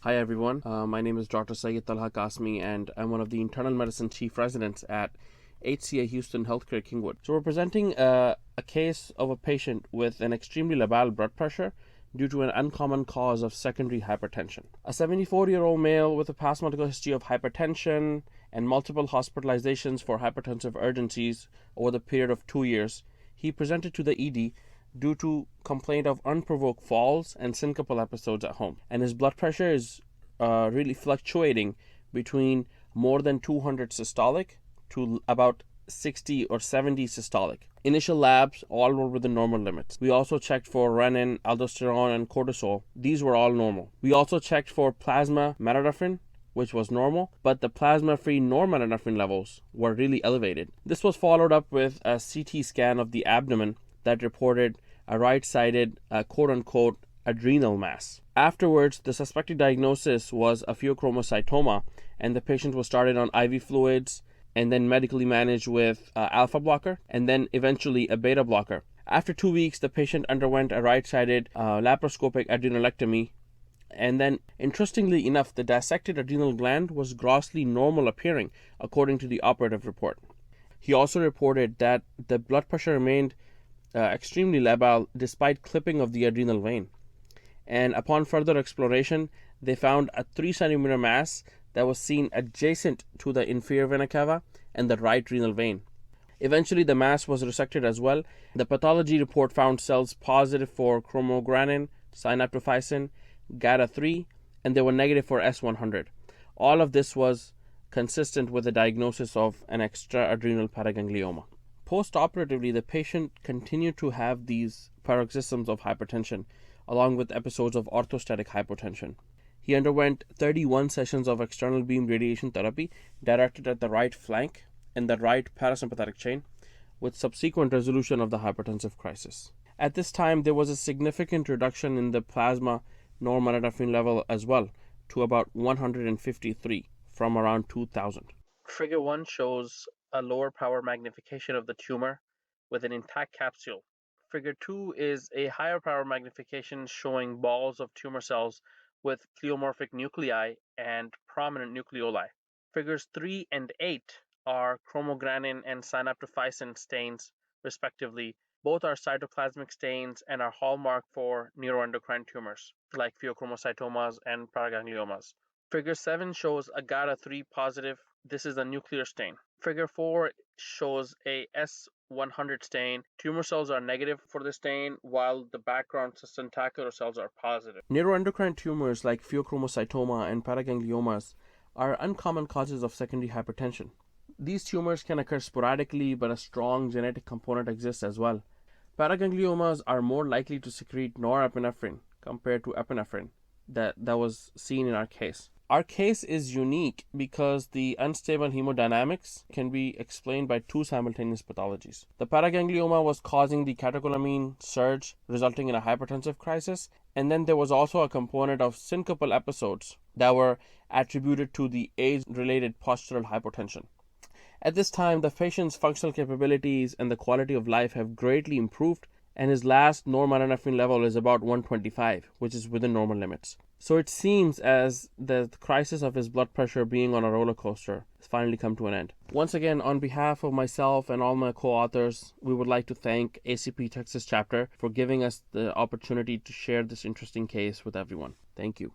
Hi everyone, my name is Dr. Syed Talha Qasmi and I'm one of the internal medicine chief residents at HCA Houston Healthcare Kingwood. So we're presenting a case of a patient with an extremely labile blood pressure due to an uncommon cause of secondary hypertension. A 74-year-old male with a past medical history of hypertension and multiple hospitalizations for hypertensive urgencies over the period of 2 years, he presented to the ED due to complaint of unprovoked falls and syncopal episodes at home. And his blood pressure is really fluctuating between more than 200 systolic to about 60 or 70 systolic. Initial labs all were within normal limits. We also checked for renin, aldosterone, and cortisol. These were all normal. We also checked for plasma melanoidin, which was normal, but the plasma-free norepinephrine levels were really elevated. This was followed up with a CT scan of the abdomen that reported a right-sided quote-unquote adrenal mass. Afterwards, the suspected diagnosis was a pheochromocytoma, and the patient was started on IV fluids and then medically managed with alpha blocker and then eventually a beta blocker. After 2 weeks, the patient underwent a right-sided laparoscopic adrenalectomy, and then interestingly enough, the dissected adrenal gland was grossly normal appearing according to the operative report. He also reported that the blood pressure remained extremely labile despite clipping of the adrenal vein. And upon further exploration, they found a 3 centimeter mass that was seen adjacent to the inferior vena cava and the right renal vein. Eventually, the mass was resected as well. The pathology report found cells positive for chromogranin, synaptophysin, GATA3, and they were negative for S100. All of this was consistent with the diagnosis of an extra-adrenal paraganglioma. Post-operatively, the patient continued to have these paroxysms of hypertension, along with episodes of orthostatic hypotension. He underwent 31 sessions of external beam radiation therapy directed at the right flank and the right parasympathetic chain, with subsequent resolution of the hypertensive crisis. At this time, there was a significant reduction in the plasma norepinephrine level as well, to about 153 from around 2000. Figure 1 shows a lower power magnification of the tumor with an intact capsule. Figure 2 is a higher power magnification showing balls of tumor cells with pleomorphic nuclei and prominent nucleoli. Figures 3 and 8 are chromogranin and synaptophysin stains, respectively. Both are cytoplasmic stains and are hallmark for neuroendocrine tumors like pheochromocytomas and paragangliomas. Figure 7 shows a GATA3 positive. This is a nuclear stain. Figure 4 shows a S100 stain. Tumor cells are negative for the stain, while the background tentacular cells are positive. Neuroendocrine tumors like pheochromocytoma and paragangliomas are uncommon causes of secondary hypertension. These tumors can occur sporadically, but a strong genetic component exists as well. Paragangliomas are more likely to secrete norepinephrine compared to epinephrine that was seen in our case. Our case is unique because the unstable hemodynamics can be explained by 2 simultaneous pathologies. The paraganglioma was causing the catecholamine surge, resulting in a hypertensive crisis, and then there was also a component of syncopal episodes that were attributed to the age-related postural hypotension. At this time, the patient's functional capabilities and the quality of life have greatly improved, and his last norepinephrine level is about 125, which is within normal limits. So it seems as the crisis of his blood pressure being on a roller coaster has finally come to an end. Once again, on behalf of myself and all my co-authors, we would like to thank ACP Texas Chapter for giving us the opportunity to share this interesting case with everyone. Thank you.